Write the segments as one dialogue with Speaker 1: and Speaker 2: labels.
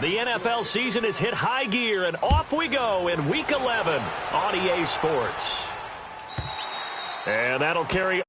Speaker 1: The NFL season has hit high gear, and off we go in Week 11 on EA Sports. And that'll carry.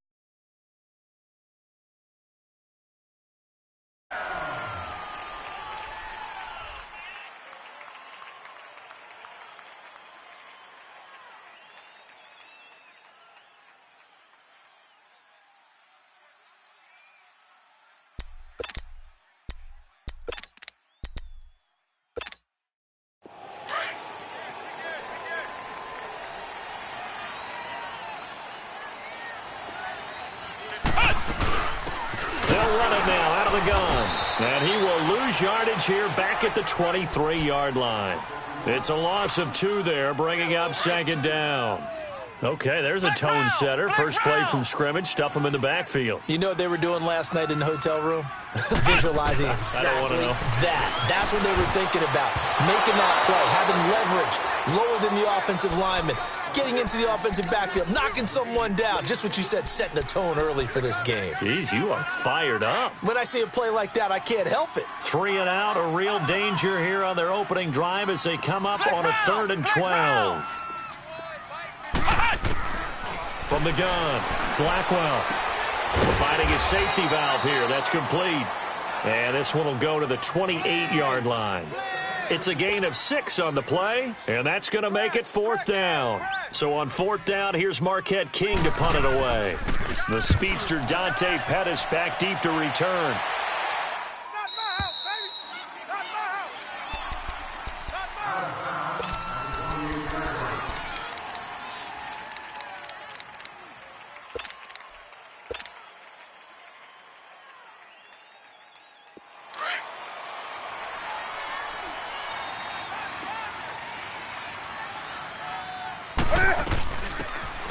Speaker 1: And he will lose yardage here back at the 23-yard line. It's a loss of 2 there, bringing up second down. Okay, there's a tone setter. First play from scrimmage, stuff him in the backfield.
Speaker 2: You know what they were doing last night in the hotel room? Visualizing exactly that. That's what they were thinking about. Making that play, having leverage, lower than the offensive lineman, getting into the offensive backfield, knocking someone down. Just what you said, setting the tone early for this game.
Speaker 1: Jeez, you are fired up.
Speaker 2: When I see a play like that, I can't help it.
Speaker 1: 3 and out, a real danger here on their opening drive as they come up on a 3rd and 12. From the gun, Blackwell providing his safety valve here. That's complete. And this one will go to the 28-yard line. It's a gain of 6 on the play, and that's going to make it 4th down. So on 4th down, here's Marquette King to punt it away. The speedster Dante Pettis back deep to return.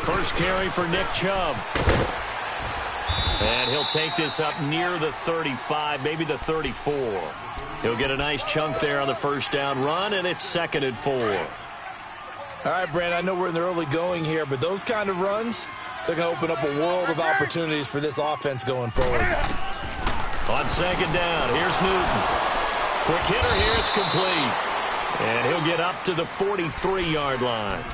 Speaker 1: First carry for Nick Chubb. And he'll take this up near the 35, maybe the 34. He'll get a nice chunk there on the first down run, and it's 2nd and 4.
Speaker 2: All right, Brandon, I know we're in the early going here, but those kind of runs, they're going to open up a world of opportunities for this offense going forward.
Speaker 1: On 2nd down, here's Newton. Quick hitter here, it's complete. And he'll get up to the 43-yard line.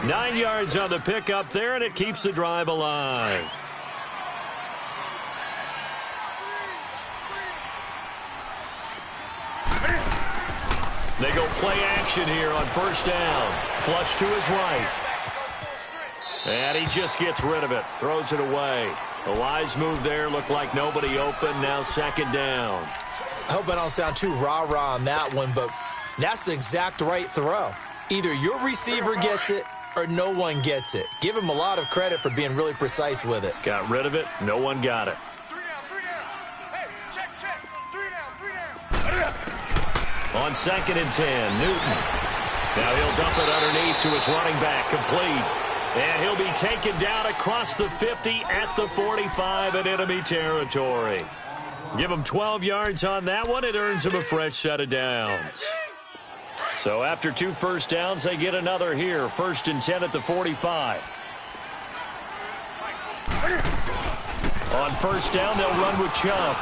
Speaker 1: 9 yards on the pickup there, and it keeps the drive alive. They go play action here on 1st down. Flush to his right. And he just gets rid of it. Throws it away. The wise move there. Looked like nobody open. Now 2nd down.
Speaker 2: I hope I don't sound too rah-rah on that one, but that's the exact right throw. Either your receiver gets it or no one gets it. Give him a lot of credit for being really precise with it.
Speaker 1: Got rid of it. No one got it.
Speaker 3: 3 down. Hey, check. 3 down.
Speaker 1: On 2nd and 10, Newton. Now he'll dump it underneath to his running back, complete. And he'll be taken down across the 50 at the 45 in enemy territory. Give him 12 yards on that one. It earns him a fresh set of downs. So after 2 first downs, they get another here. 1st and 10 at the 45. On 1st down, they'll run with Chubb.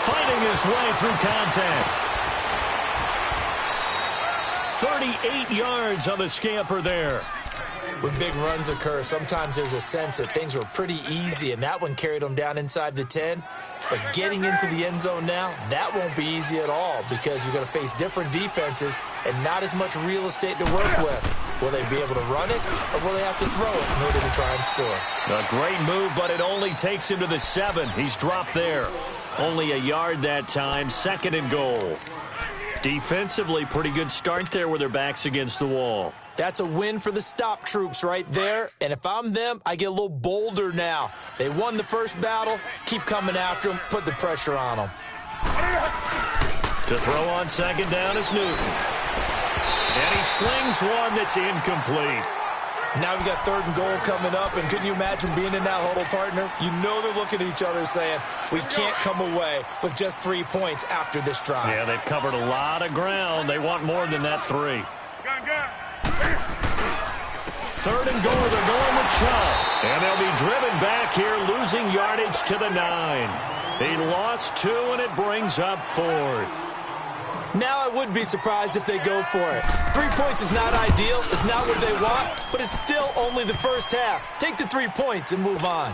Speaker 1: Fighting his way through contact. 38 yards on the scamper there.
Speaker 2: When big runs occur, sometimes there's a sense that things were pretty easy, and that one carried them down inside the 10. But getting into the end zone now, that won't be easy at all because you're going to face different defenses and not as much real estate to work with. Will they be able to run it, or will they have to throw it in order to try and score?
Speaker 1: A great move, but it only takes him to the 7. He's dropped there. Only a yard that time, 2nd and goal. Defensively, pretty good start there with their backs against the wall.
Speaker 2: That's a win for the stop troops right there. And if I'm them, I get a little bolder now. They won the first battle. Keep coming after them. Put the pressure on them.
Speaker 1: To throw on 2nd down is Newton. And he slings one that's incomplete.
Speaker 2: Now we got 3rd and goal coming up. And couldn't you imagine being in that huddle, partner? You know they're looking at each other saying, we can't come away with just 3 points after this drive.
Speaker 1: Yeah, they've covered a lot of ground. They want more than that 3. 3rd and goal, they're going with Chubb. And they'll be driven back here, losing yardage to the 9. He lost 2, and it brings up 4th.
Speaker 2: Now I would be surprised if they go for it. 3 points is not ideal. It's not what they want, but it's still only the first half. Take the 3 points and move on.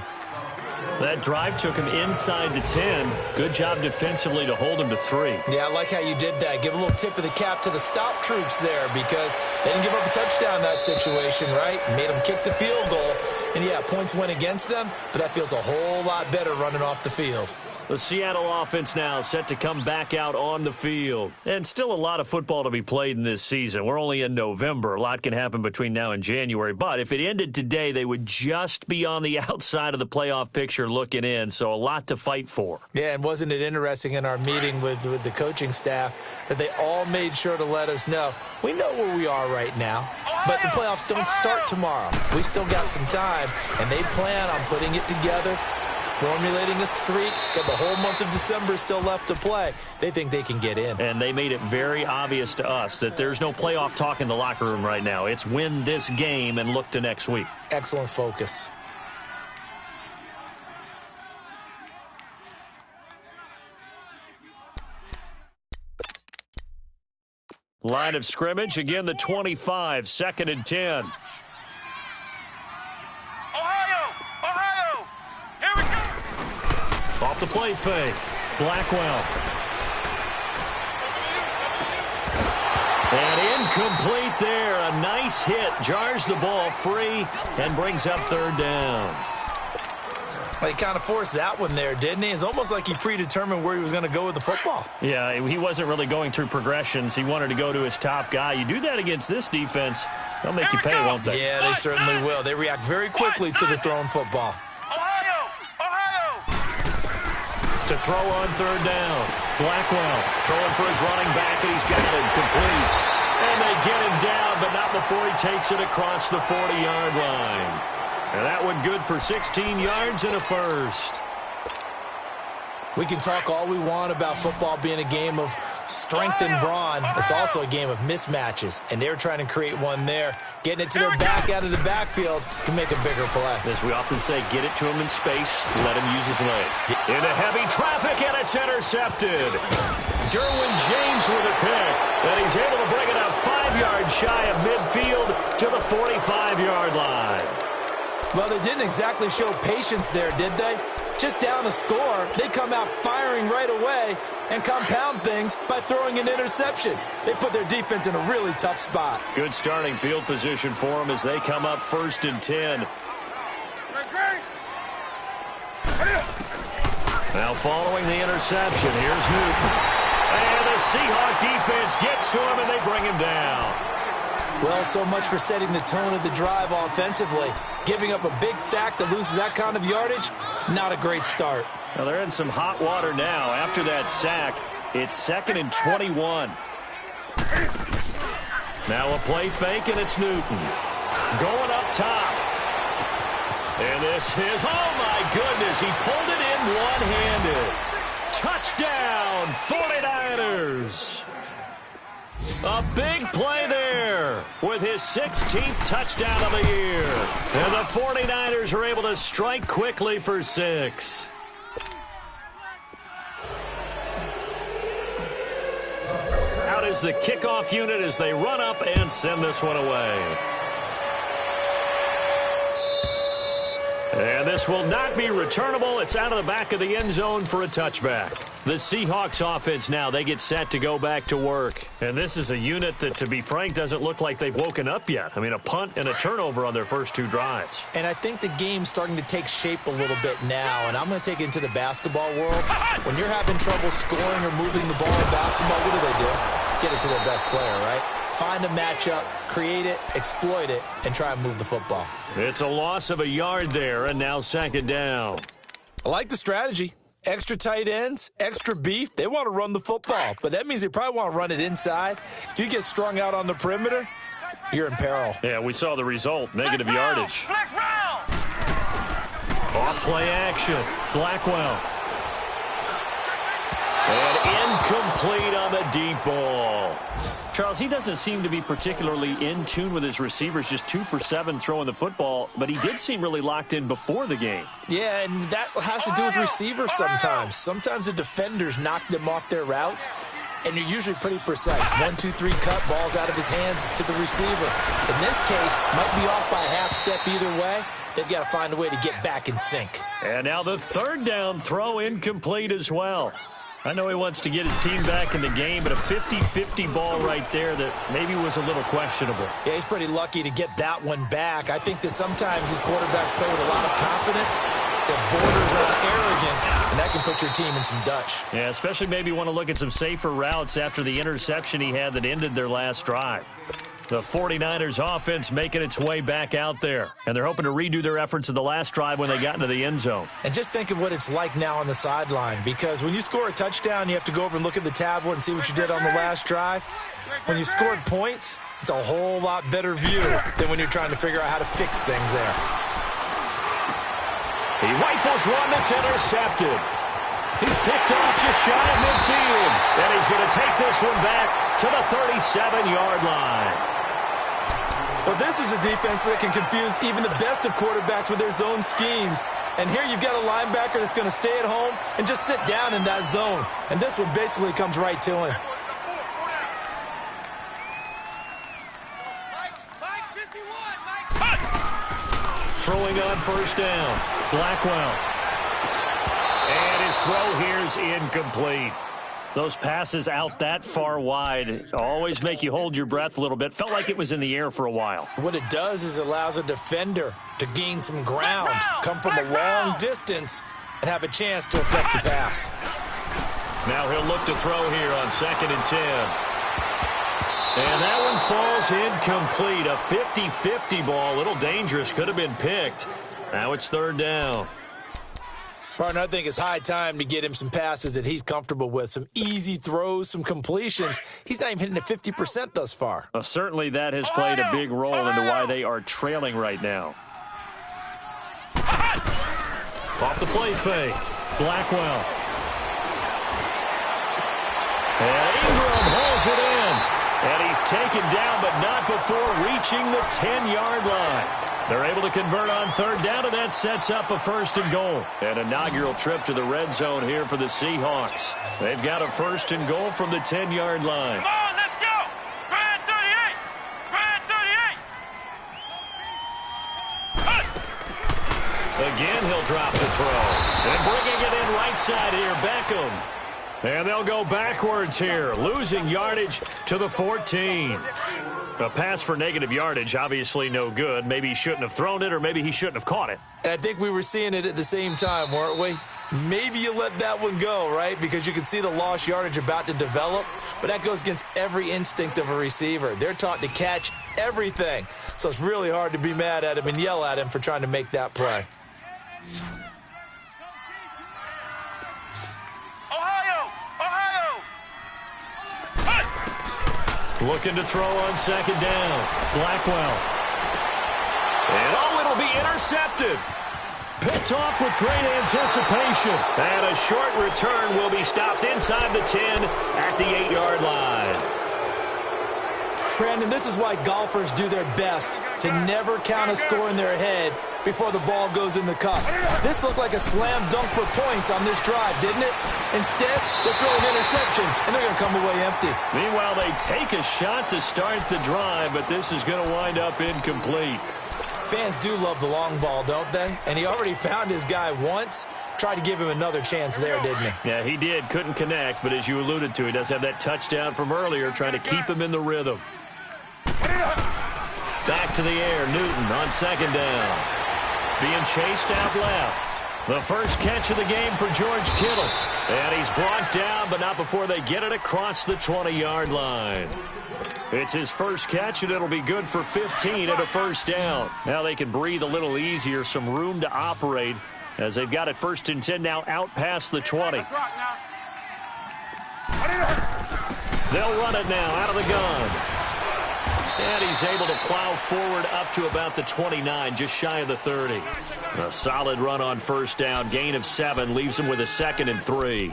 Speaker 1: That drive took him inside the 10. Good job defensively to hold him to 3.
Speaker 2: Yeah, I like how you did that. Give a little tip of the cap to the stop troops there because they didn't give up a touchdown in that situation, right? Made them kick the field goal. And, yeah, points went against them, but that feels a whole lot better running off the field.
Speaker 1: The Seattle offense now set to come back out on the field. And still a lot of football to be played in this season. We're only in November. A lot can happen between now and January. But if it ended today, they would just be on the outside of the playoff picture looking in. So a lot to fight for.
Speaker 2: Yeah, and wasn't it interesting in our meeting with the coaching staff that they all made sure to let us know, we know where we are right now, but the playoffs don't start tomorrow. We still got some time, and they plan on putting it together, formulating a streak. Got the whole month of December still left to play. They think they can get in.
Speaker 1: And they made it very obvious to us that there's no playoff talk in the locker room right now. It's win this game and look to next week.
Speaker 2: Excellent focus.
Speaker 1: Line of scrimmage, again the 25, 2nd and 10.
Speaker 3: Ohio! Here we go!
Speaker 1: Off the play fake, Blackwell. And incomplete there. A nice hit. Jars the ball free and brings up 3rd down.
Speaker 2: Well, he kind of forced that one there, didn't he? It's almost like he predetermined where he was going to go with the football.
Speaker 1: Yeah, he wasn't really going through progressions. He wanted to go to his top guy. You do that against this defense, they'll make you pay, won't they?
Speaker 2: Yeah, they certainly will. They react very quickly to the thrown football.
Speaker 3: Ohio!
Speaker 1: To throw on 3rd down. Blackwell throwing for his running back, and he's got it complete. And they get him down, but not before he takes it across the 40-yard line. And that one good for 16 yards and a first.
Speaker 2: We can talk all we want about football being a game of strength and brawn. It's also a game of mismatches, and they're trying to create one there, getting it to their back out of the backfield to make a bigger play.
Speaker 1: As we often say, get it to him in space, let him use his leg. Into heavy traffic, and it's intercepted. Derwin James with a pick, and he's able to bring it up 5 yards shy of midfield to the 45-yard line.
Speaker 2: Well, they didn't exactly show patience there, did they? Just down a score, they come out firing right away and compound things by throwing an interception. They put their defense in a really tough spot.
Speaker 1: Good starting field position for them as they come up 1st and 10. Now following the interception, here's Newton. And the Seahawk defense gets to him and they bring him down.
Speaker 2: Well, so much for setting the tone of the drive offensively. Giving up a big sack that loses that kind of yardage, not a great start.
Speaker 1: Well, they're in some hot water now. After that sack, it's 2nd and 21. Now a play fake, and it's Newton. Going up top. And this is, oh my goodness, he pulled it in one-handed. Touchdown, 49ers. A big play there with his 16th touchdown of the year. And the 49ers are able to strike quickly for 6. Out is the kickoff unit as they run up and send this one away. And this will not be returnable. It's out of the back of the end zone for a touchback. The Seahawks offense now, they get set to go back to work. And this is a unit that, to be frank, doesn't look like they've woken up yet. I mean, a punt and a turnover on their first 2 drives.
Speaker 2: And I think the game's starting to take shape a little bit now. And I'm going to take it into the basketball world. When you're having trouble scoring or moving the ball in basketball, what do? Get it to their best player, right? Find a matchup, create it, exploit it, and try and move the football.
Speaker 1: It's a loss of a yard there, and now 2nd down.
Speaker 2: I like the strategy. Extra tight ends, extra beef. They want to run the football, but that means they probably want to run it inside. If you get strung out on the perimeter, you're in peril.
Speaker 1: Yeah, we saw the result, negative yardage. Off play action, Blackwell. And incomplete on the deep ball. Charles, he doesn't seem to be particularly in tune with his receivers, just 2 for 7 throwing the football, but he did seem really locked in before the game.
Speaker 2: Yeah, and that has to do with receivers sometimes. Sometimes the defenders knock them off their routes, and you're usually pretty precise. 1, 2, 3 cut, balls out of his hands to the receiver. In this case, might be off by a half step either way. They've got to find a way to get back in sync.
Speaker 1: And now the third down throw incomplete as well. I know he wants to get his team back in the game, but a 50-50 ball right there that maybe was a little questionable.
Speaker 2: Yeah, he's pretty lucky to get that one back. I think that sometimes these quarterbacks play with a lot of confidence that borders on arrogance, and that can put your team in some Dutch.
Speaker 1: Yeah, especially maybe want to look at some safer routes after the interception he had that ended their last drive. The 49ers offense making its way back out there, and they're hoping to redo their efforts in the last drive when they got into the end zone.
Speaker 2: And just think of what it's like now on the sideline, because when you score a touchdown, you have to go over and look at the tablet and see what you did on the last drive. When you scored points, it's a whole lot better view than when you're trying to figure out how to fix things there.
Speaker 1: He rifles one that's intercepted. He's picked off just shy of midfield, and he's going to take this one back to the 37-yard line.
Speaker 2: Well, this is a defense that can confuse even the best of quarterbacks with their zone schemes. And here you've got a linebacker that's going to stay at home and just sit down in that zone. And this one basically comes right to him.
Speaker 1: Throwing on first down, Blackwell. And his throw here is incomplete. Those passes out that far wide always make you hold your breath a little bit. Felt like it was in the air for a while.
Speaker 2: What it does is it allows a defender to gain some ground, come from a long distance, and have a chance to affect the pass.
Speaker 1: Now he'll look to throw here on 2nd and 10. And that one falls incomplete. A 50-50 ball, a little dangerous, could have been picked. Now it's 3rd down.
Speaker 2: Partner, I think it's high time to get him some passes that he's comfortable with, some easy throws, some completions. He's not even hitting at 50% thus far.
Speaker 1: Well, certainly that has played a big role into why they are trailing right now. Off the play fake, Blackwell. And Ingram holds it in. And he's taken down, but not before reaching the 10-yard line. They're able to convert on 3rd down, and that sets up a 1st and goal. An inaugural trip to the red zone here for the Seahawks. They've got a 1st and goal from the 10-yard line.
Speaker 3: Come on, let's go! Grand 38! Grand 38!
Speaker 1: Again, he'll drop the throw. And bringing it in right side here, Beckham. And they'll go backwards here, losing yardage to the 14. A pass for negative yardage, obviously no good. Maybe he shouldn't have thrown it, or maybe he shouldn't have caught it.
Speaker 2: And I think we were seeing it at the same time, weren't we? Maybe you let that one go, right? Because you can see the lost yardage about to develop. But that goes against every instinct of a receiver. They're taught to catch everything. So it's really hard to be mad at him and yell at him for trying to make that play.
Speaker 1: Looking to throw on 2nd down. Blackwell. And it'll be intercepted. Picked off with great anticipation. And a short return will be stopped inside the 10 at the 8-yard line.
Speaker 2: Brandon, this is why golfers do their best to never count a score in their head before the ball goes in the cup. This looked like a slam dunk for points on this drive, didn't it? Instead, they throw an interception, and they're going to come away empty.
Speaker 1: Meanwhile, they take a shot to start the drive, but this is going to wind up incomplete.
Speaker 2: Fans do love the long ball, don't they? And he already found his guy once. Tried to give him another chance there, didn't he?
Speaker 1: Yeah, he did. Couldn't connect, but as you alluded to, he does have that touchdown from earlier, trying to keep him in the rhythm. Back to the air, Newton on 2nd down. Being chased out left. The first catch of the game for George Kittle. And he's brought down, but not before they get it across the 20-yard line. It's his first catch, and it'll be good for 15 and a 1st down. Now they can breathe a little easier, some room to operate, as they've got it 1st and 10 now out past the 20. They'll run it now out of the gun. And he's able to plow forward up to about the 29, just shy of the 30. A solid run on 1st down. Gain of 7 leaves him with a 2nd and 3.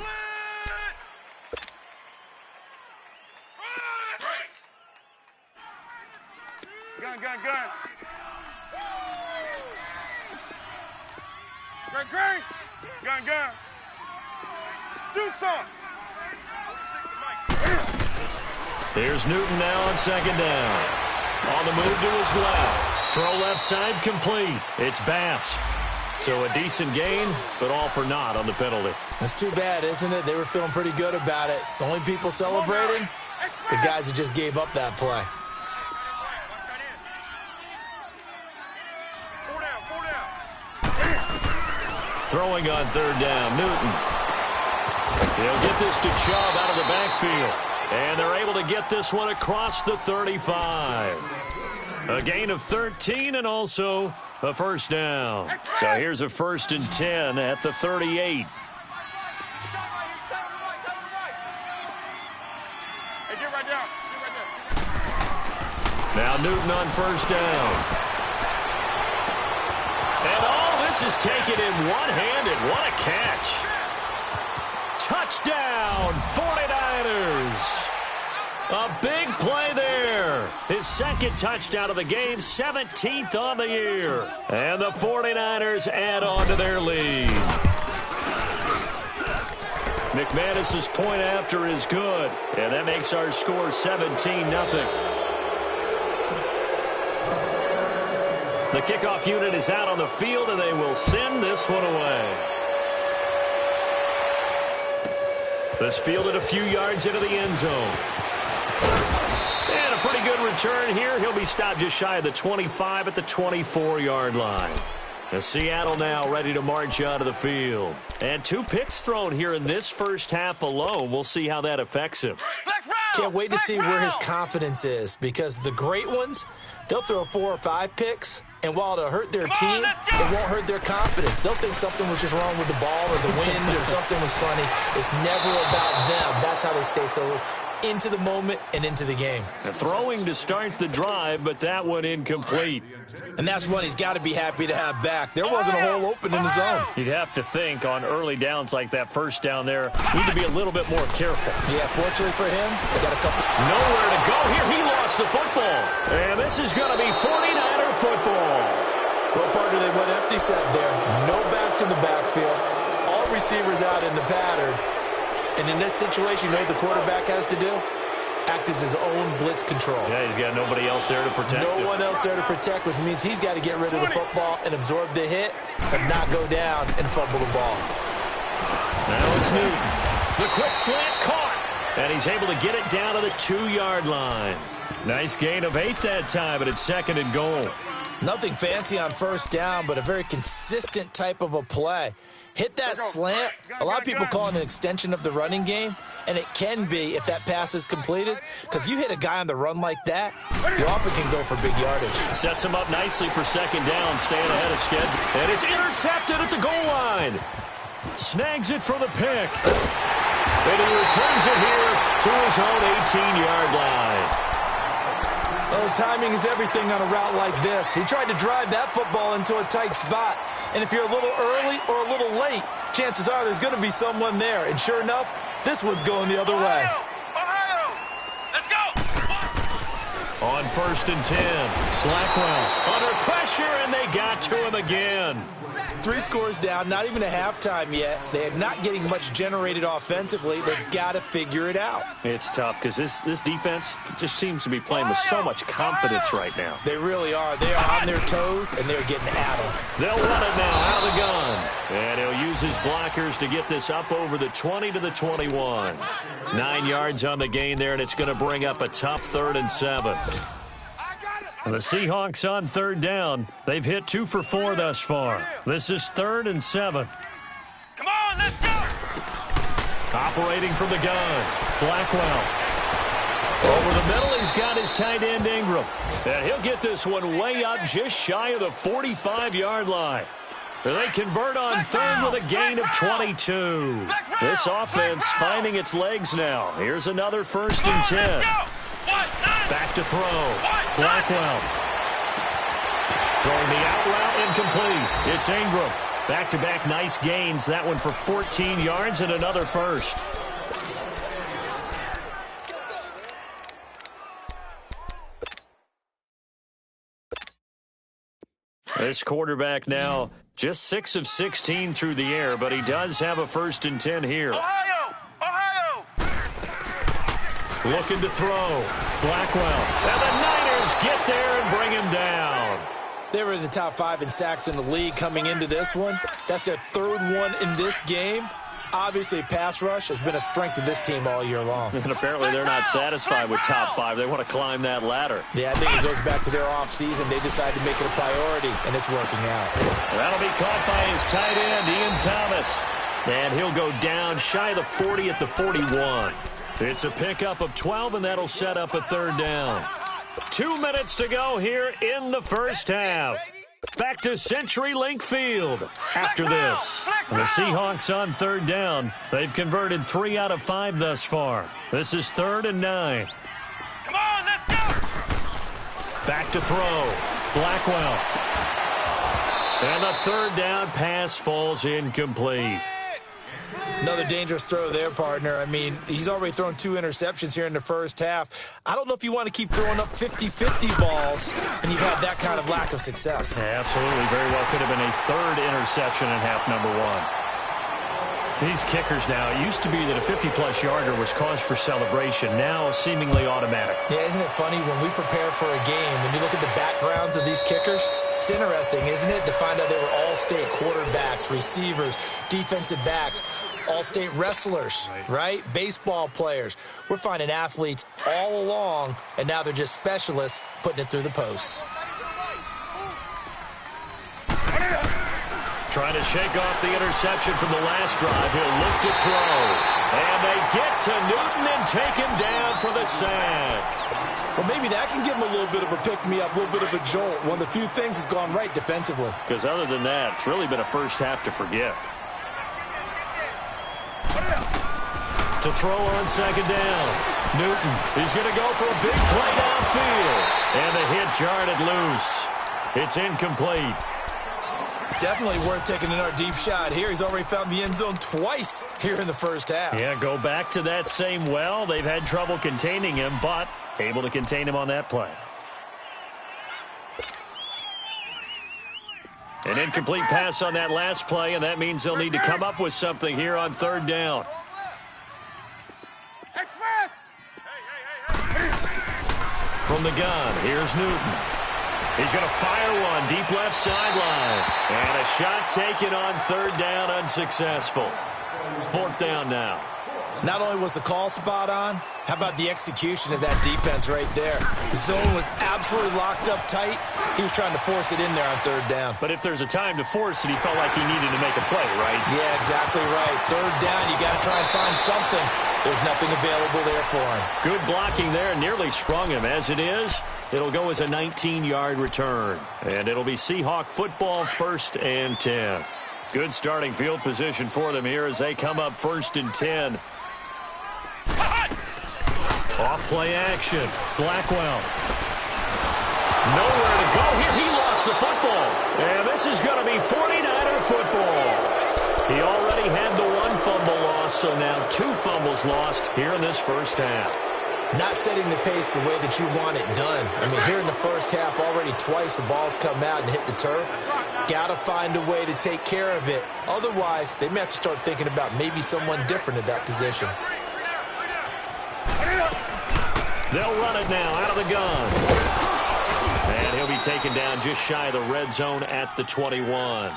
Speaker 3: Gun. Green. Gun. Do something.
Speaker 1: Here's Newton now on second down. On the move to his left. Throw left side complete. It's Bass. So a decent gain, but all for naught on the penalty.
Speaker 2: That's too bad, isn't it? They were feeling pretty good about it. The only people celebrating, the guys who just gave up that play.
Speaker 1: Throwing on third down, Newton. He'll get this to Chubb out of the backfield. And they're able to get this one across the 35. A gain of 13 and also a first down. So here's a 1st and 10 at the 38. Now Newton on first down. And all this is taken in one-handed. What a catch. Touchdown, 49ers. A big play there. His second touchdown of the game, 17th on the year. And the 49ers add on to their lead. McManus's point after is good. And that makes our score 17-0. The kickoff unit is out on the field, and they will send this one away. This fielded a few yards into the end zone. And a pretty good return here. He'll be stopped just shy of the 25 at the 24-yard line. As Seattle now ready to march out of the field. And 2 picks thrown here in this first half alone. We'll see how that affects him.
Speaker 2: Can't wait to see where his confidence is, because the great ones, they'll throw 4 or 5 picks, and while it'll hurt their team, it won't hurt their confidence. They'll think something was just wrong with the ball or the wind or something was funny. It's never about them. That's how they stay so into the moment and into the game.
Speaker 1: Throwing to start the drive, but that one incomplete.
Speaker 2: And that's one he's got to be happy to have back. There wasn't a hole open in the zone.
Speaker 1: You'd have to think on early downs like that first down there, need to be a little bit more careful.
Speaker 2: Yeah, fortunately for him, they got a couple.
Speaker 1: Nowhere to go here. He lost the football. And this is going to be 49er football.
Speaker 2: Well, partner, they went empty set there. No backs in the backfield. All receivers out in the pattern. And in this situation, you know what the quarterback has to do? Act as his own blitz control.
Speaker 1: Yeah, he's got nobody else there to protect him.
Speaker 2: No one else there to protect, which means he's got to get rid of the football and absorb the hit, but not go down and fumble the ball.
Speaker 1: Now it's Newton. The quick slant caught. And he's able to get it down to the 2-yard line. Nice gain of 8 that time, but it's 2nd and goal.
Speaker 2: Nothing fancy on first down, but a very consistent type of a play. Hit that slant. A lot of people call it an extension of the running game, and it can be if that pass is completed, because you hit a guy on the run like that, you often can go for big yardage.
Speaker 1: Sets him up nicely for 2nd down, staying ahead of schedule. And it's intercepted at the goal line. Snags it for the pick. And he returns it here to his own 18-yard line.
Speaker 2: Well, timing is everything on a route like this. He tried to drive that football into a tight spot. And if you're a little early or a little late, chances are there's going to be someone there. And sure enough, this one's going the other way.
Speaker 3: Ohio! Let's go!
Speaker 1: On 1st and 10, Blackwell under pressure, and they got to him again.
Speaker 2: 3 scores down, not even a halftime yet. They're not getting much generated offensively. They've got to figure it out.
Speaker 1: It's tough because this defense just seems to be playing with so much confidence right now.
Speaker 2: They really are. They are on their toes, and they're getting at them.
Speaker 1: They'll run it now out of the gun. And he'll use his blockers to get this up over the 20 to the 21. 9 yards on the gain there, and it's going to bring up a tough 3rd and 7. The Seahawks on 3rd down. They've hit 2 for 4 thus far. This is 3rd and 7.
Speaker 3: Come on, let's go!
Speaker 1: Operating from the gun, Blackwell. Over the middle, he's got his tight end Ingram. And he'll get this one way up just shy of the 45-yard line. They convert on 3rd with a gain of 22. This offense finding its legs now. Here's another 1st and 10. Back to throw. Blackwell. Throwing the out route incomplete. It's Ingram. Back-to-back nice gains. That one for 14 yards and another 1st. This quarterback now just 6 of 16 through the air, but he does have a 1st and 10 here.
Speaker 3: Ohio! Ohio!
Speaker 1: Looking to throw. Blackwell. And the Niners get there and bring him down.
Speaker 2: They were in the top 5 in sacks in the league coming into this one. That's their 3rd one in this game. Obviously, pass rush has been a strength of this team all year long.
Speaker 1: And apparently they're not satisfied with top 5. They want to climb that ladder.
Speaker 2: Yeah, I think it goes back to their offseason. They decided to make it a priority, and it's working out.
Speaker 1: That'll be caught by his tight end, Ian Thomas. And he'll go down shy of the 40 at the 41. It's a pickup of 12, and that'll set up a 3rd down. 2 minutes to go here in the first half. Back to CenturyLink Field after this. The Seahawks on 3rd down. They've converted 3 out of 5 thus far. This is 3rd and 9.
Speaker 3: Come on, let's go!
Speaker 1: Back to throw. Blackwell. And the 3rd down pass falls incomplete.
Speaker 2: Another dangerous throw there, partner. I mean, he's already thrown 2 interceptions here in the first half. I don't know if you want to keep throwing up 50-50 balls, and you've had that kind of lack of success.
Speaker 1: Yeah, absolutely. Very well could have been a 3rd interception in half number 1. These kickers now, it used to be that a 50-plus yarder was cause for celebration. Now, seemingly automatic.
Speaker 2: Yeah, isn't it funny when we prepare for a game, when you look at the backgrounds of these kickers, it's interesting, isn't it, to find out they were all-state quarterbacks, receivers, defensive backs, all-state wrestlers, right? Baseball players. We're finding athletes all along, and now they're just specialists putting it through the posts.
Speaker 1: Trying to shake off the interception from the last drive. He'll look to throw. And they get to Newton and take him down for the sack.
Speaker 2: Well, maybe that can give him a little bit of a pick-me-up, a little bit of a jolt. One of the few things has gone right defensively.
Speaker 1: Because other than that, it's really been a first half to forget. To throw on 2nd down. Newton, he's going to go for a big play downfield. And the hit jarred it loose. It's incomplete.
Speaker 2: Definitely worth taking another deep shot here. He's already found the end zone twice here in the first half.
Speaker 1: Yeah, go back to that same well. They've had trouble containing him, but able to contain him on that play. An incomplete pass on that last play, and that means they'll need to come up with something here on 3rd down. From the gun, here's Newton. He's going to fire one deep left sideline. And a shot taken on 3rd down, unsuccessful. 4th down now.
Speaker 2: Not only was the call spot on, how about the execution of that defense right there? The zone was absolutely locked up tight. He was trying to force it in there on 3rd down.
Speaker 1: But if there's a time to force it, he felt like he needed to make a play, right?
Speaker 2: Yeah, exactly right. 3rd down, you got to try and find something. There's nothing available there for him.
Speaker 1: Good blocking there, nearly sprung him. As it is, it'll go as a 19-yard return. And it'll be Seahawk football, 1st and 10. Good starting field position for them here as they come up 1st and 10. Off play action. Blackwell. Nowhere to go here. He lost the football. And this is going to be 49er football. He already had the 1 fumble loss, so now 2 fumbles lost here in this first half.
Speaker 2: Not setting the pace the way that you want it done. I mean, here in the first half, already twice the ball's come out and hit the turf. Got to find a way to take care of it. Otherwise, they may have to start thinking about maybe someone different at that position.
Speaker 1: They'll run it now out of the gun. And he'll be taken down just shy of the red zone at the 21.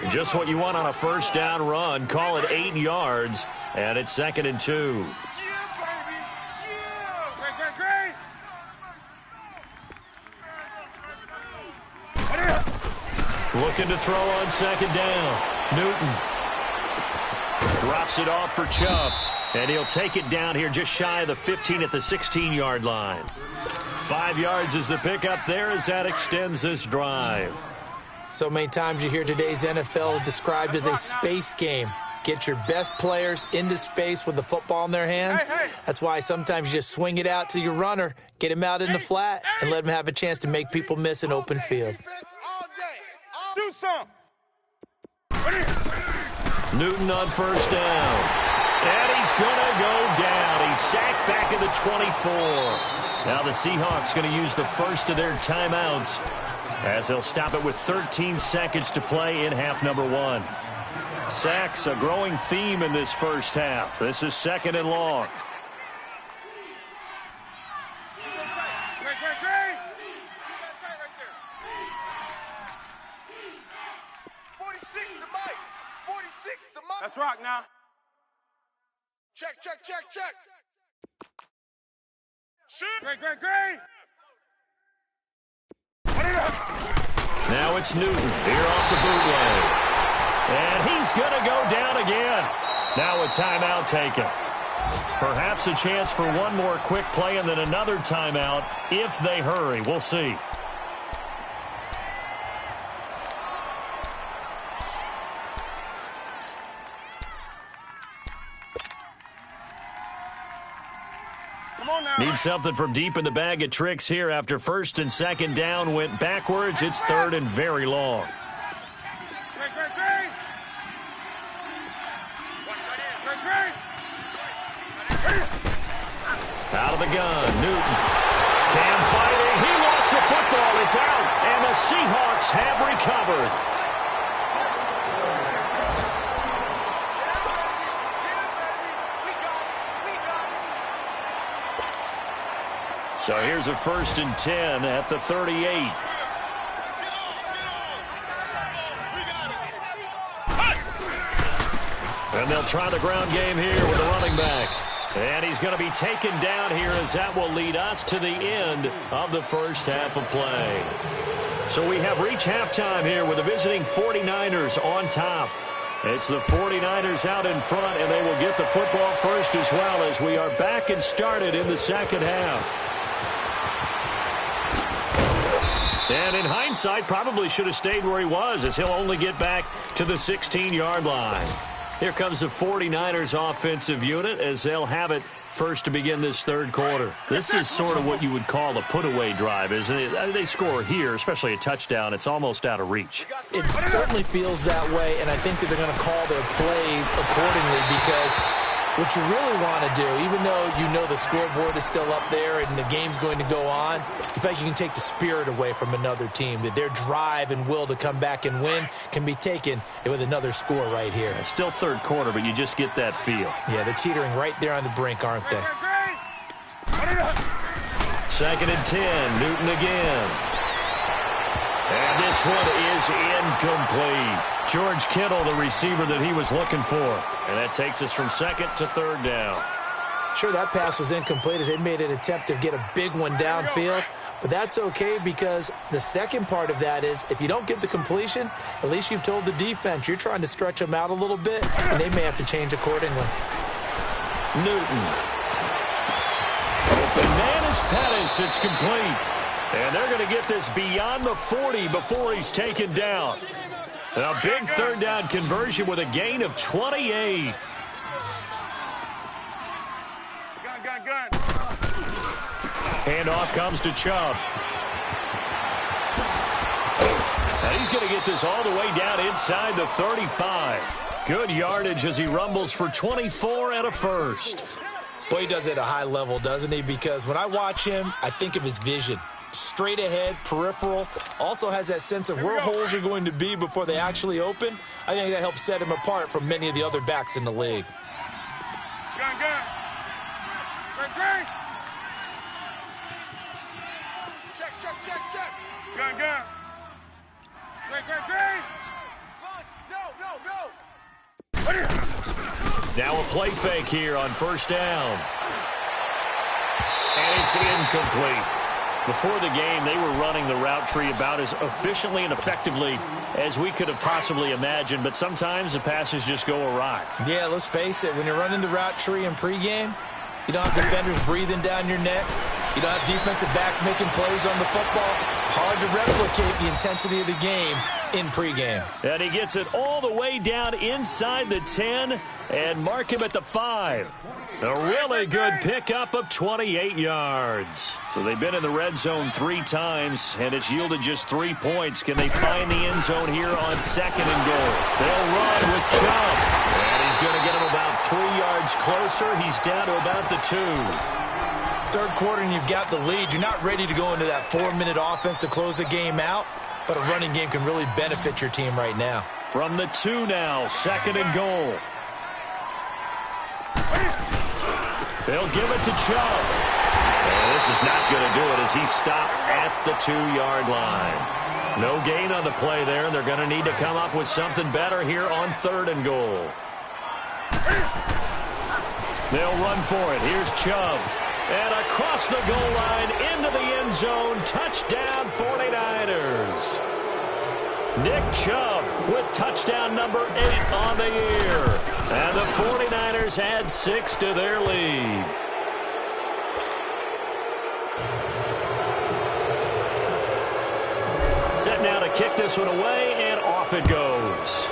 Speaker 1: Just what you want on a first down run. Call it 8 yards. And it's 2nd and 2. Looking to throw on 2nd down. Newton drops it off for Chubb. And he'll take it down here just shy of the 15 at the 16-yard line. 5 yards is the pickup there as that extends this drive.
Speaker 2: So many times you hear today's NFL described as a space game. Get your best players into space with the football in their hands. That's why sometimes you just swing it out to your runner, get him out in the flat, and let him have a chance to make people miss an open field.
Speaker 3: Do some.
Speaker 1: Newton on first down. And he's going to go down. He's sacked back at the 24. Now the Seahawks going to use the first of their timeouts as they'll stop it with 13 seconds to play in half number one. Sacks, a growing theme in this first half. This is 2nd and long.
Speaker 3: Let's rock now. Check. Shoot. Great.
Speaker 1: Now it's Newton here off the bootleg. And he's going to go down again. Now a timeout taken. Perhaps a chance for one more quick play and then another timeout if they hurry. We'll see. Need something from deep in the bag of tricks here after 1st and 2nd down went backwards. It's 3rd and very long. Out of the gun, Newton. Cam fighting. He lost the football. It's out. And the Seahawks have recovered. So here's a 1st and 10 at the 38. And they'll try the ground game here with the running back. And he's going to be taken down here as that will lead us to the end of the first half of play. So we have reached halftime here with the visiting 49ers on top. It's the 49ers out in front, and they will get the football first as well as we are back and started in the second half. And in hindsight, probably should have stayed where he was as he'll only get back to the 16-yard line. Here comes the 49ers offensive unit as they'll have it first to begin this third quarter. This is sort of what you would call a put-away drive, isn't it? They score here, especially a touchdown. It's almost out of reach.
Speaker 2: It certainly feels that way, and I think that they're going to call their plays accordingly because what you really want to do, even though you know the scoreboard is still up there and the game's going to go on, in fact, you can take the spirit away from another team, that their drive and will to come back and win can be taken with another score right here.
Speaker 1: It's still third quarter, but you just get that feel.
Speaker 2: Yeah, they're teetering right there on the brink, aren't they?
Speaker 1: 2nd and 10, Newton again. And this one is incomplete. George Kittle, the receiver that he was looking for. And that takes us from 2nd to 3rd down.
Speaker 2: Sure, that pass was incomplete as they made an attempt to get a big one downfield. But that's okay because the second part of that is if you don't get the completion, at least you've told the defense you're trying to stretch them out a little bit, and they may have to change accordingly.
Speaker 1: Newton. Open man is Pettis. It's complete. And they're going to get this beyond the 40 before he's taken down. A big third down conversion with a gain of 28.
Speaker 3: Gun.
Speaker 1: Handoff comes to Chubb. And he's going to get this all the way down inside the 35. Good yardage as he rumbles for 24 and a first.
Speaker 2: Boy, he does it at a high level, doesn't he? Because when I watch him, I think of his vision. Straight ahead, peripheral, also has that sense of where holes are going to be before they actually open. I think that helps set him apart from many of the other backs in the league.
Speaker 3: Gun. Check. Gun. Great. No.
Speaker 1: Now a play fake here on 1st down. And it's incomplete. Before the game, they were running the route tree about as efficiently and effectively as we could have possibly imagined, but sometimes the passes just go awry.
Speaker 2: Yeah, let's face it, when you're running the route tree in pregame, you don't have defenders breathing down your neck. You don't have defensive backs making plays on the football. Hard to replicate the intensity of the game in pregame.
Speaker 1: And he gets it all the way down inside the 10 and mark him at the 5. A really good pickup of 28 yards. So they've been in the red zone 3 times, and it's yielded just 3 points. Can they find the end zone here on 2nd and goal? They'll run with Chubb. And he's going to get him about 3 yards closer. He's down to about the 2.
Speaker 2: Third quarter and you've got the lead. You're not ready to go into that 4-minute offense to close the game out. but a running game can really benefit your team right now.
Speaker 1: From the 2 now, 2nd and goal. They'll give it to Chubb. And this is not going to do it as he stopped at the 2-yard line. No gain on the play there. They're going to need to come up with something better here on 3rd and goal. They'll run for it. Here's Chubb. And across the goal line into the end zone. Touchdown 49ers. Nick Chubb with touchdown number 8 on the year. And the 49ers add 6 to their lead. Set now to kick this one away, and off it goes.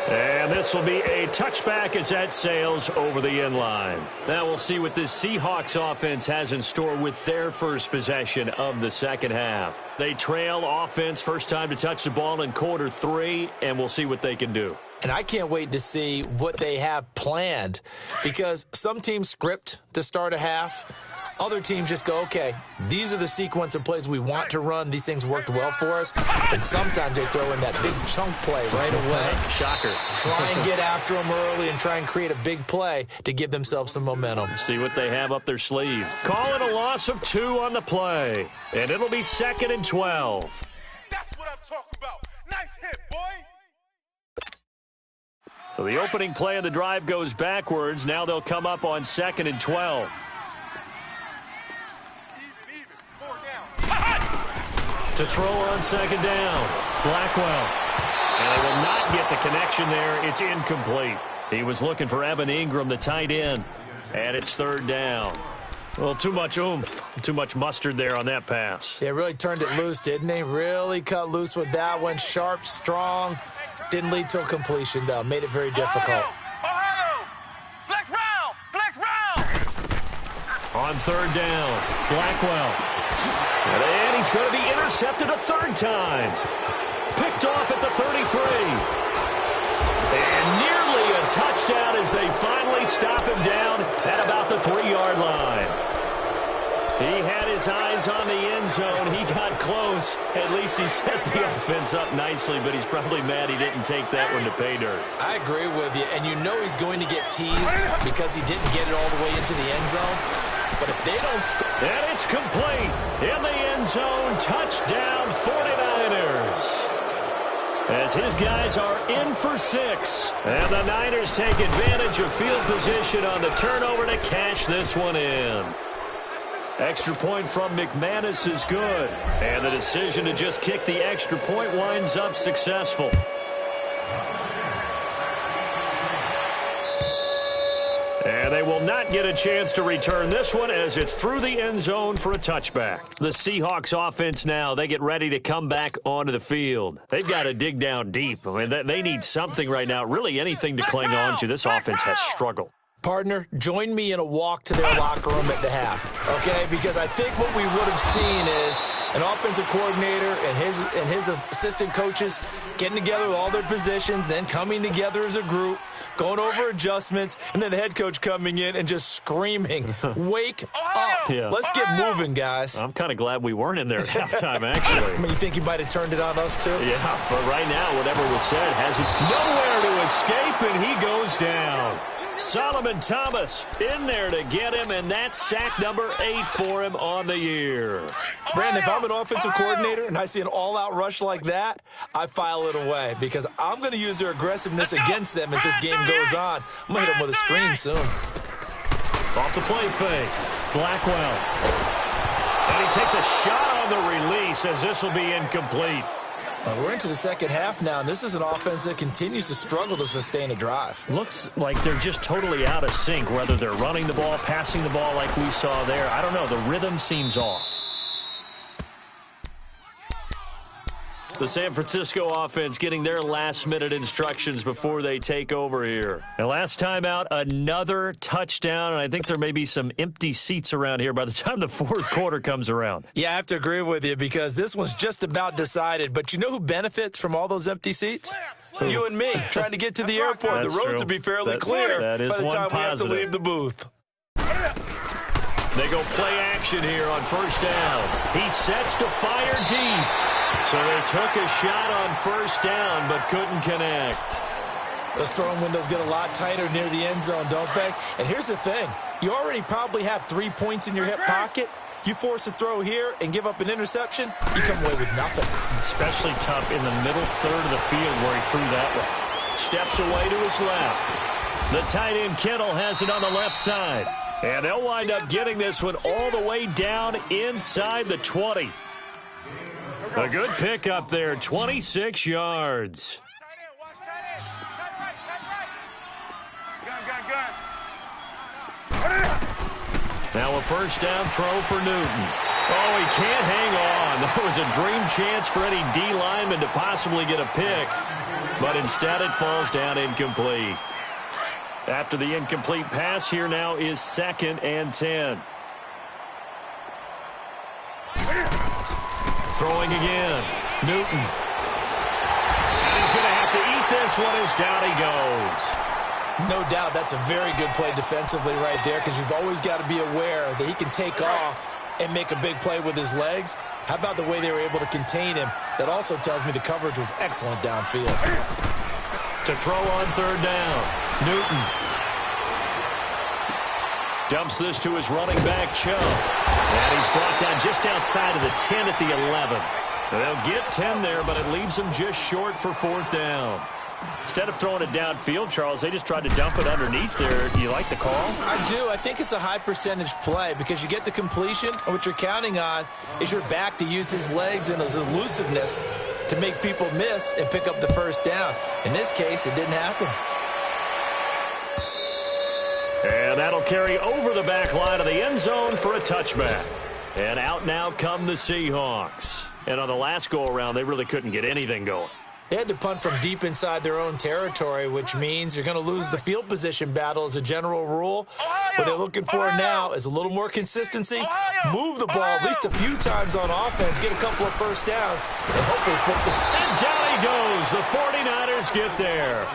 Speaker 1: And this will be a touchback as that sails over the end line. Now we'll see what this Seahawks offense has in store with their first possession of the second half. They trail offense, first time to touch the ball in quarter 3, and we'll see what they can do.
Speaker 2: And I can't wait to see what they have planned, because some teams script to start a half. Other teams just go, okay, these are the sequence of plays we want to run. These things worked well for us. And sometimes they throw in that big chunk play right away.
Speaker 1: Shocker.
Speaker 2: Try and get after them early and try and create a big play to give themselves some momentum.
Speaker 1: See what they have up their sleeve. Call it a loss of 2 on the play. And it'll be 2nd and 12.
Speaker 3: That's what I'm talking about. Nice hit, boy.
Speaker 1: So the opening play of the drive goes backwards. Now they'll come up on 2nd and 12. To throw on 2nd down, Blackwell. And they will not get the connection there. It's incomplete. He was looking for Evan Ingram, the tight end. And it's 3rd down. Well, too much oomph, too much mustard there on that pass.
Speaker 2: Yeah, really turned it loose, didn't he? Really cut loose with that one. Sharp, strong. Didn't lead to a completion, though. Made it very difficult.
Speaker 3: Ohio! Flex round! Flex round!
Speaker 1: On 3rd down, Blackwell. And he's going to be intercepted a 3rd time. Picked off at the 33. And nearly a touchdown as they finally stop him down at about the 3-yard line. He had his eyes on the end zone. He got close. At least he set the offense up nicely, but he's probably mad he didn't take that one to pay dirt.
Speaker 2: I agree with you, and you know he's going to get teased because he didn't get it all the way into the end zone. But if they don't
Speaker 1: and it's complete in the end zone. Touchdown 49ers. As his guys are in for 6. And the Niners take advantage of field position on the turnover to cash this one in. Extra point from McManus is good. And the decision to just kick the extra point winds up successful. And they will not get a chance to return this one as it's through the end zone for a touchback. The Seahawks offense now, they get ready to come back onto the field. They've got to dig down deep. I mean, they need something right now, really anything to cling on to. This offense has struggled.
Speaker 2: Partner, join me in a walk to their locker room at the half, okay? Because I think what we would have seen is an offensive coordinator and his assistant coaches getting together with all their positions, then coming together as a group, going over adjustments, and then the head coach coming in and just screaming, wake up.
Speaker 1: Yeah.
Speaker 2: Let's get moving, guys.
Speaker 1: I'm kind of glad we weren't in there at halftime, actually.
Speaker 2: I mean, you think he might have turned it on us, too?
Speaker 1: Yeah, but right now, whatever was said has nowhere to escape, and he goes down. Solomon Thomas in there to get him, and that's sack number 8 for him on the year.
Speaker 2: Brandon, if I'm an offensive coordinator and I see an all-out rush like that, I file it away because I'm going to use their aggressiveness against them as this game goes on. I'm going to hit them with a screen soon.
Speaker 1: Off the play fake, Blackwell. And he takes a shot on the release as this will be incomplete.
Speaker 2: We're into the second half now, and this is an offense that continues to struggle to sustain a drive.
Speaker 1: Looks like they're just totally out of sync, whether they're running the ball, passing the ball like we saw there. I don't know. The rhythm seems off. The San Francisco offense getting their last-minute instructions before they take over here. And last time out, another touchdown, and I think there may be some empty seats around here by the time the fourth quarter comes around.
Speaker 2: Yeah, I have to agree with you because this one's just about decided. But you know who benefits from all those empty seats? You and me, trying to get to the airport.
Speaker 1: That's
Speaker 2: the roads
Speaker 1: true.
Speaker 2: will be fairly clear
Speaker 1: that is
Speaker 2: by the
Speaker 1: one
Speaker 2: time we have to
Speaker 1: positive.
Speaker 2: leave the booth.
Speaker 1: They go play action here on first down. He sets to fire deep. So they took a shot on first down but couldn't connect.
Speaker 2: Those throwing windows get a lot tighter near the end zone, don't they? And here's the thing. You already probably have 3 points in your hip pocket. You force a throw here and give up an interception, you come away with nothing.
Speaker 1: Especially tough in the middle third of the field where he threw that one. Steps away to his left. The tight end Kittle has it on the left side. And they'll wind up getting this one all the way down inside the 20. A good pick up there, 26 yards. Now a first down throw for Newton. Oh, he can't hang on. That was a dream chance for any D lineman to possibly get a pick. But instead it falls down incomplete. After the incomplete pass, here now is 2nd and 10. Throwing again. Newton. And he's going to have to eat this one as down he goes.
Speaker 2: No doubt that's a very good play defensively right there because you've always got to be aware that he can take off and make a big play with his legs. How about the way they were able to contain him? That also tells me the coverage was excellent downfield.
Speaker 1: To throw on third down, Newton. Dumps this to his running back, Chubb. And he's brought down just outside of the 10 at the 11. They'll get 10 there, but it leaves them just short for 4th down. Instead of throwing it downfield, Charles, they just tried to dump it underneath there. Do you like the call?
Speaker 2: I do. I think it's a high percentage play because you get the completion, and what you're counting on is your back to use his legs and his elusiveness to make people miss and pick up the first down. In this case, it didn't happen.
Speaker 1: And that'll carry over the back line of the end zone for a touchback. And out now come the Seahawks. And on the last go-around, they really couldn't get anything going.
Speaker 2: They had to punt from deep inside their own territory, which means you're going to lose the field position battle as a general rule. What they're looking for now is a little more consistency, move the ball at least a few times on offense, get a couple of first downs, and hopefully flip the...
Speaker 1: And down he goes. The 49ers get there.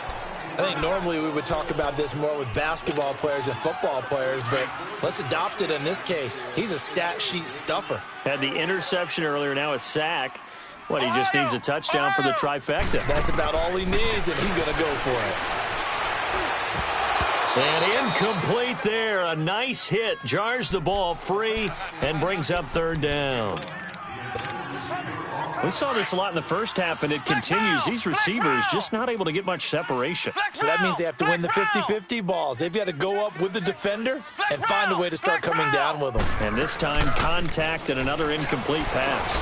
Speaker 2: I think normally we would talk about this more with basketball players and football players, but let's adopt it in this case. He's a stat sheet stuffer.
Speaker 1: Had the interception earlier, now a sack. What, he just needs a touchdown for the trifecta.
Speaker 2: That's about all he needs, and he's going to go for it.
Speaker 1: And incomplete there. A nice hit. Jars the ball free and brings up 3rd down. We saw this a lot in the first half, and it continues. These receivers just not able to get much separation.
Speaker 2: So that means they have to win the 50-50 balls. They've got to go up with the defender and find a way to start coming down with them.
Speaker 1: And this time, contact and another incomplete pass.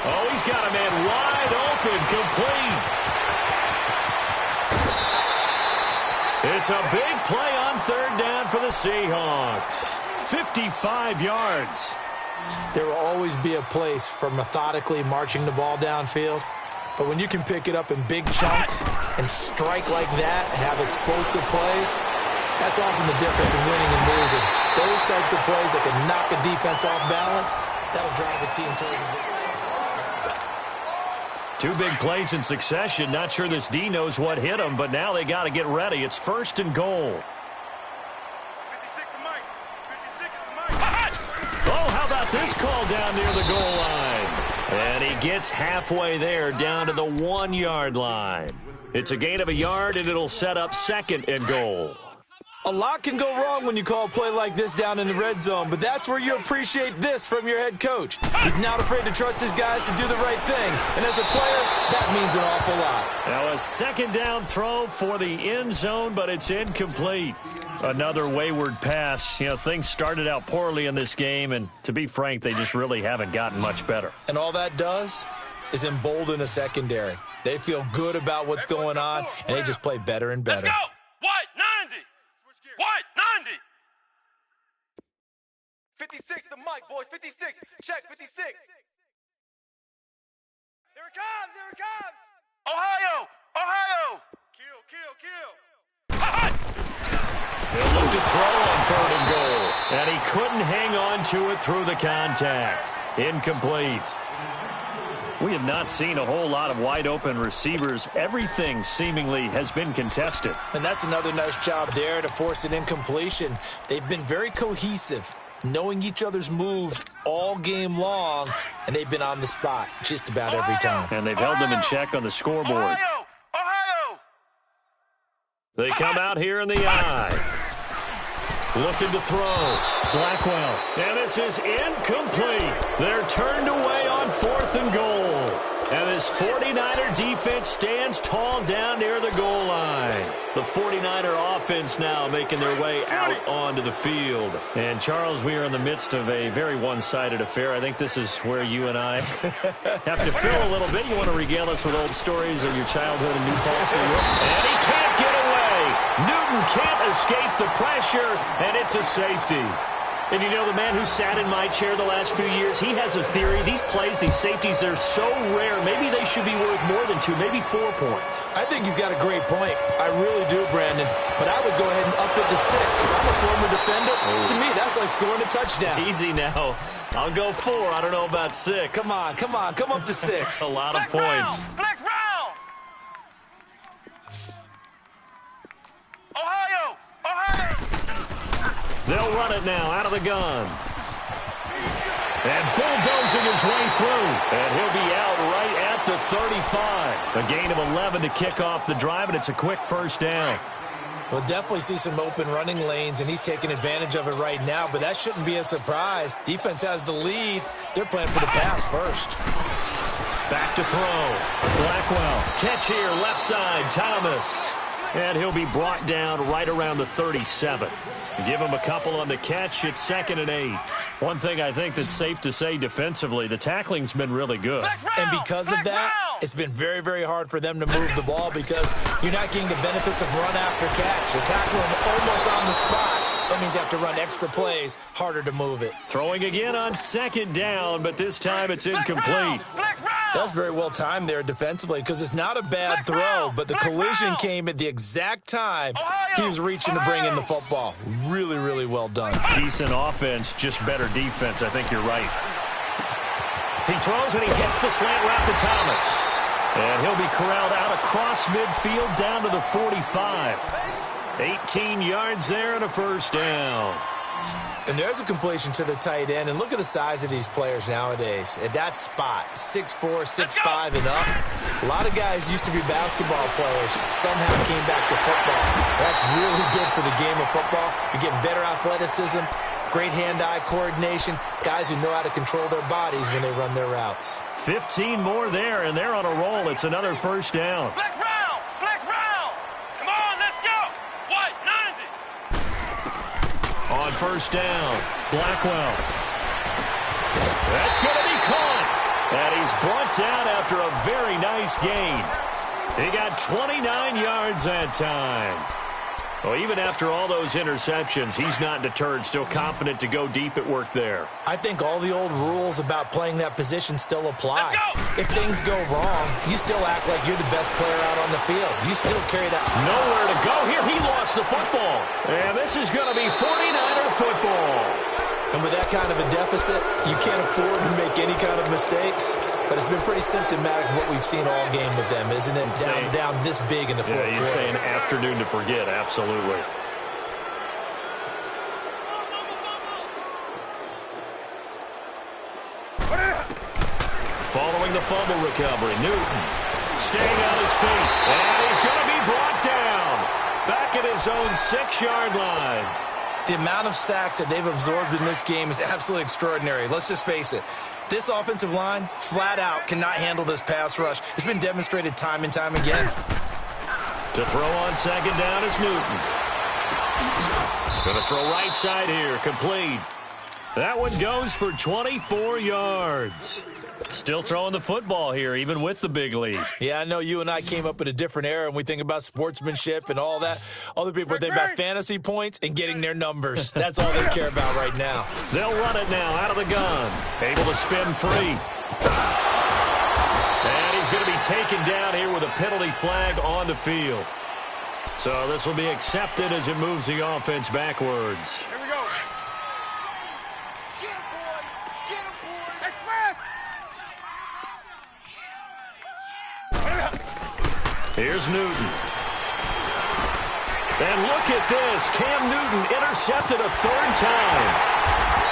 Speaker 1: Oh, he's got a man wide open, complete. It's a big play on 3rd down for the Seahawks. 55 yards.
Speaker 2: There will always be a place for methodically marching the ball downfield. But when you can pick it up in big chunks and strike like that, have explosive plays, that's often the difference in winning and losing. Those types of plays that can knock a defense off balance, that'll drive a team towards a victory.
Speaker 1: 2 big plays in succession. Not sure this D knows what hit him, but now they got to get ready. It's 1st and goal.
Speaker 3: 56 to Mike. 56 to Mike.
Speaker 1: Oh, how about this call down near the goal line? And he gets halfway there down to the 1-yard line. It's a gain of a yard, and it'll set up 2nd and goal.
Speaker 2: A lot can go wrong when you call a play like this down in the red zone, but that's where you appreciate this from your head coach. He's not afraid to trust his guys to do the right thing, and as a player, that means an awful lot.
Speaker 1: Now a 2nd down throw for the end zone, but it's incomplete. Another wayward pass. You know, things started out poorly in this game, and to be frank, they just really haven't gotten much better.
Speaker 2: And all that does is embolden a secondary. They feel good about what's going on, and they just play better and better.
Speaker 3: Let's go. What? 90. What? 90. 56 to Mike, boys. 56. Check 56. Here it comes. Here it comes. Ohio. Ohio. Kill.
Speaker 1: He'll look to throw on 3rd and goal. And he couldn't hang on to it through the contact. Incomplete. We have not seen a whole lot of wide-open receivers. Everything seemingly has been contested.
Speaker 2: And that's another nice job there to force an incompletion. They've been very cohesive. knowing each other's moves all game long, and they've been on the spot just about every time.
Speaker 1: And they've held them in check on the scoreboard.
Speaker 3: Ohio!
Speaker 1: They come out here in the eye. Looking to throw. Blackwell. And this is incomplete. They're turned away on 4th and goal. And this 49er defense stands tall down near the goal line. The 49er offense now making their way out onto the field. And, Charles, we are in the midst of a very one-sided affair. I think this is where you and I have to fill a little bit. You want to regale us with old stories of your childhood in New Paltz, New York? And he can't get away. Newton can't escape the pressure, and it's a safety. And you know, the man who sat in my chair the last few years, he has a theory. These plays, these safeties, they're so rare. Maybe they should be worth more than 2, maybe 4 points.
Speaker 2: I think he's got a great point. I really do, Brandon. But I would go ahead and up it to 6. If I'm a former defender, to me, that's like scoring a touchdown.
Speaker 1: Easy now. I'll go 4. I don't know about 6.
Speaker 2: Come on. Come up to 6.
Speaker 1: A lot of points.
Speaker 3: Flex round! Ohio!
Speaker 1: They'll run it now out of the gun. And bulldozing his way through. And he'll be out right at the 35. A gain of 11 to kick off the drive, and it's a quick first down.
Speaker 2: We'll definitely see some open running lanes, and he's taking advantage of it right now, but that shouldn't be a surprise. Defense has the lead. They're playing for the pass first.
Speaker 1: Back to throw. Blackwell. Catch here, left side, Thomas. And he'll be brought down right around the 37. Give him a couple on the catch. It's 2nd and 8. One thing I think that's safe to say defensively, the tackling's been really good.
Speaker 2: And because of that, it's been very, very hard for them to move the ball because you're not getting the benefits of run after catch. You're tackling almost on the spot. That means you have to run extra plays, harder to move it.
Speaker 1: Throwing again on 2nd down, but this time it's incomplete.
Speaker 2: That's very well timed there defensively because it's not a bad throw, but the collision came at the exact time he was reaching to bring in the football. Really, really well done.
Speaker 1: Decent offense, just better defense. I think you're right. He throws and he gets the slant route to Thomas. And he'll be corralled out across midfield down to the 45. 18 yards there and a first down.
Speaker 2: And there's a completion to the tight end. And look at the size of these players nowadays. At that spot, 6'4", 6'5", and up. A lot of guys used to be basketball players. Somehow came back to football. That's really good for the game of football. You're getting better athleticism, great hand-eye coordination, guys who know how to control their bodies when they run their routes.
Speaker 1: 15 more there, and they're on a roll. It's another first down.
Speaker 3: Flex round! Flex round! Come on, let's go! White, 90!
Speaker 1: On first down, Blackwell. That's going to be caught. And he's brought down after a very nice gain. He got 29 yards that time. Well, even after all those interceptions, he's not deterred, still confident to go deep at work there.
Speaker 2: I think all the old rules about playing that position still apply. If things go wrong, you still act like you're the best player out on the field. You still carry that.
Speaker 1: Nowhere to go here. He lost the football. And this is going to be 49er football.
Speaker 2: And with that kind of a deficit, you can't afford to make any kind of mistakes. But it's been pretty symptomatic of what we've seen all game with them, isn't it? Down this big in the fourth quarter.
Speaker 1: You'd say an afternoon to forget, absolutely. Following the fumble recovery, Newton staying on his feet. And he's going to be brought down. Back at his own 6-yard line.
Speaker 2: The amount of sacks that they've absorbed in this game is absolutely extraordinary. Let's just face it. This offensive line, flat out, cannot handle this pass rush. It's been demonstrated time and time again.
Speaker 1: To throw on second down is Newton. Going to throw right side here, complete. That one goes for 24 yards. Still throwing the football here, even with the big lead.
Speaker 2: Yeah, I know you and I came up in a different era, and we think about sportsmanship and all that. Other people think about fantasy points and getting their numbers. That's all they care about right now.
Speaker 1: They'll run it now out of the gun. Able to spin free. And he's going to be taken down here with a penalty flag on the field. So this will be accepted as it moves the offense backwards.
Speaker 3: Here we go. Get him, boy. Get him, boy. Express.
Speaker 1: Here's Newton. And look at this. Cam Newton intercepted a third time.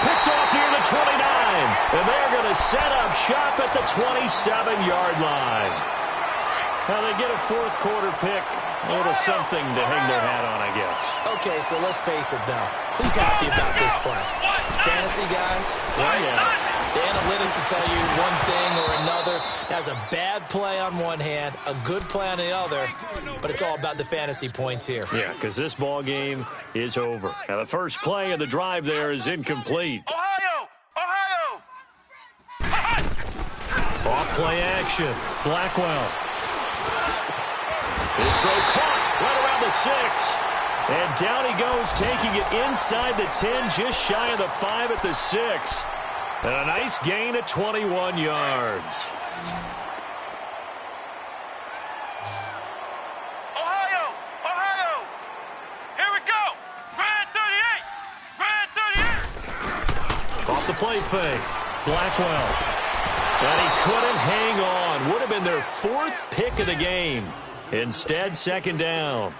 Speaker 1: Picked off near the 29. And they're going to set up shop at the 27-yard line. Now they get a fourth quarter pick. A little something to hang their hat on, I guess.
Speaker 2: Okay, so let's face it, though. Who's happy about this play? Fantasy guys, right?
Speaker 1: Yeah.
Speaker 2: The analytics will tell you one thing or another. That's a bad play on one hand, a good play on the other, but it's all about the fantasy points here.
Speaker 1: Yeah, because this ball game is over. Now the first play of the drive there is incomplete.
Speaker 3: Ohio!
Speaker 1: Off play action. Blackwell. His throw caught right around the 6. And down he goes, taking it inside the 10, just shy of the 5 at the 6. And a nice gain at 21 yards.
Speaker 3: Ohio! Here we go! Red 38!
Speaker 1: Off the play fake. Blackwell. And he couldn't hang on. Would have been their fourth pick of the game. Instead, second down.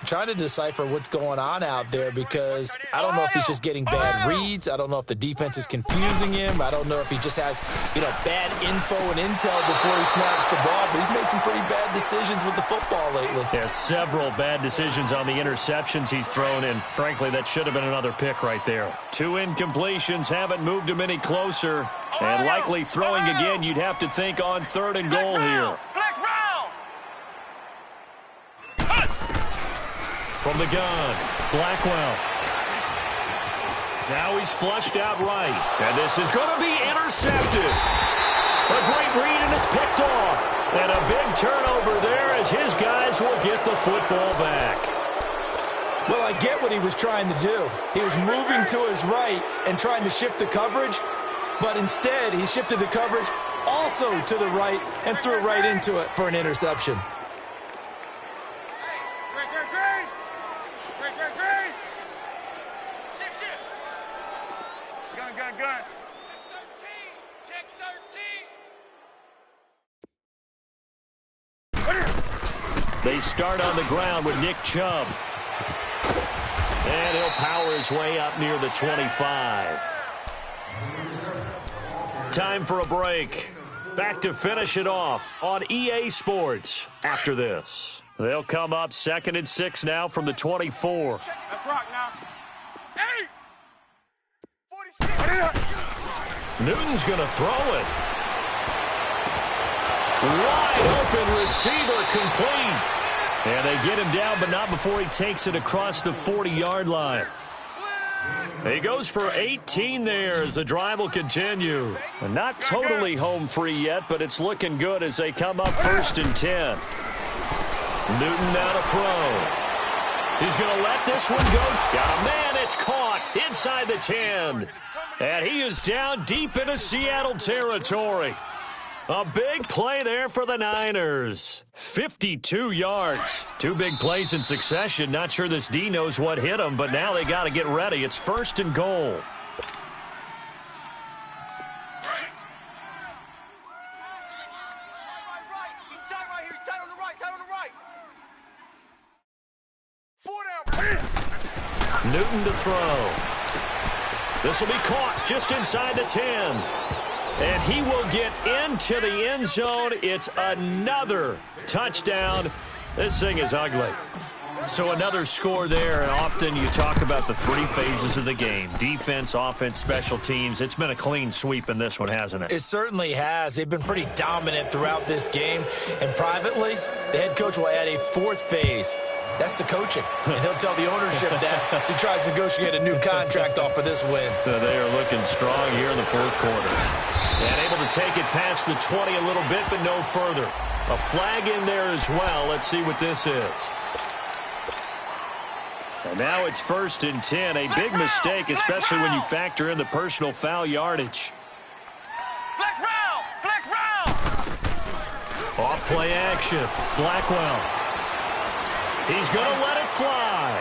Speaker 2: I'm trying to decipher what's going on out there because I don't know if he's just getting bad reads. I don't know if the defense is confusing him. I don't know if he just has, bad info and intel before he snaps the ball. But he's made some pretty bad decisions with the football lately.
Speaker 1: Yeah, several bad decisions on the interceptions he's thrown, and frankly, that should have been another pick right there. 2 incompletions haven't moved him any closer, and likely throwing again, you'd have to think on 3rd and goal here.
Speaker 3: Flex round!
Speaker 1: From the gun, Blackwell. Now he's flushed out right. And this is going to be intercepted. A great read, and it's picked off. And a big turnover there as his guys will get the football back.
Speaker 2: Well, I get what he was trying to do. He was moving to his right and trying to shift the coverage. But instead, he shifted the coverage also to the right and threw right into it for an interception.
Speaker 3: Gun. Check 13.
Speaker 1: They start on the ground with Nick Chubb. And he'll power his way up near the 25. Time for a break. Back to finish it off on EA Sports after this. They'll come up 2nd and 6 now from the 24.
Speaker 3: Let's rock now. Hey!
Speaker 1: Newton's going to throw it. Wide open receiver complete. And they get him down, but not before he takes it across the 40-yard line. He goes for 18 there as the drive will continue. And not totally home free yet, but it's looking good as they come up 1st and 10. Newton now to throw. He's going to let this one go. Got a man. It's caught inside the 10. And he is down deep into Seattle territory. A big play there for the Niners. 52 yards. 2 big plays in succession. Not sure this D knows what hit him, but now they got to get ready. It's 1st and goal. Newton to throw. This will be caught just inside the 10. And he will get into the end zone. It's another touchdown. This thing is ugly. So another score there, and often you talk about the 3 phases of the game. Defense, offense, special teams. It's been a clean sweep in this one, hasn't it?
Speaker 2: It certainly has. They've been pretty dominant throughout this game. And privately, the head coach will add a 4th phase. That's the coaching. And he'll tell the ownership that as he tries to negotiate a new contract off of this win.
Speaker 1: They are looking strong here in the 4th quarter. And able to take it past the 20 a little bit, but no further. A flag in there as well. Let's see what this is. And now it's 1st and 10. A big mistake, especially when you factor in the personal foul yardage.
Speaker 3: Flex round!
Speaker 1: Off play action. Blackwell. He's going to let it fly.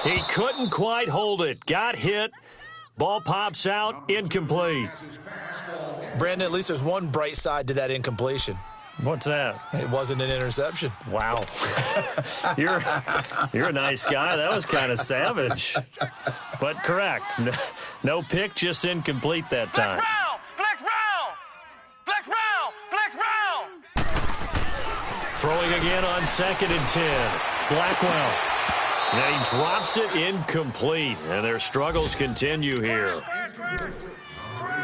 Speaker 1: He couldn't quite hold it. Got hit. Ball pops out. Incomplete.
Speaker 2: Brandon, at least there's one bright side to that incompletion.
Speaker 1: What's that?
Speaker 2: It wasn't an interception.
Speaker 1: Wow. You're a nice guy. That was kind of savage. But correct. No pick, just incomplete that time.
Speaker 3: Flex round! Flex round! Flex round!
Speaker 1: Throwing again on 2nd and 10. Blackwell. And he drops it incomplete. And their struggles continue here.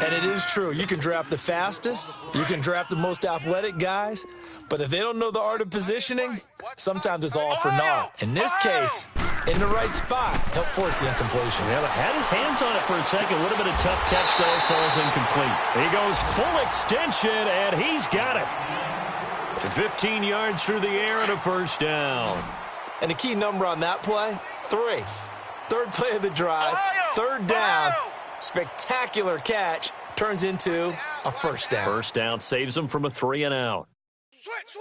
Speaker 2: And it is true. You can draft the fastest. You can draft the most athletic guys. But if they don't know the art of positioning, sometimes it's all for naught. In this case, in the right spot, helped force the incompletion.
Speaker 1: Yeah, but had his hands on it for a second. Would have been a tough catch, though. Falls incomplete. He goes full extension, and he's got it. 15 yards through the air and a first down.
Speaker 2: And the key number on that play, 3. Third play of the drive, 3rd down. Spectacular catch turns into a first down.
Speaker 1: First down saves him from a 3 and out.
Speaker 3: Switch!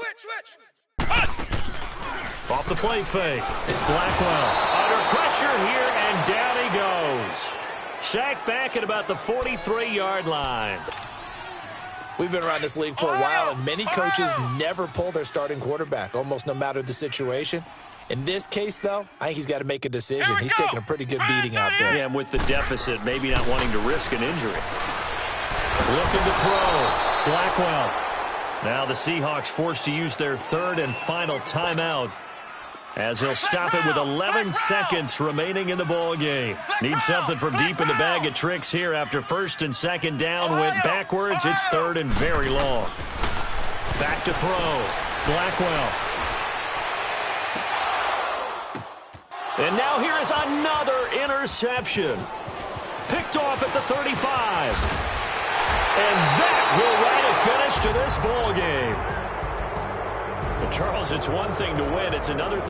Speaker 1: Off the play fake. Blackwell under pressure here, and down he goes. Sacked back at about the 43-yard line.
Speaker 2: We've been around this league for a while, and many coaches never pull their starting quarterback, almost no matter the situation. In this case, though, I think he's got to make a decision. He's taking a pretty good beating out there.
Speaker 1: Yeah, and with the deficit, maybe not wanting to risk an injury. Looking to throw. Blackwell. Now the Seahawks forced to use their 3rd and final timeout, as he'll stop it with 11 seconds remaining in the ball game. Need something from deep in the bag of tricks here after 1st and 2nd down went backwards. It's 3rd and very long. Back to throw. Blackwell. And now here is another interception. Picked off at the 35. And that will write a finish to this ball game. But Charles, it's one thing to win. It's another thing.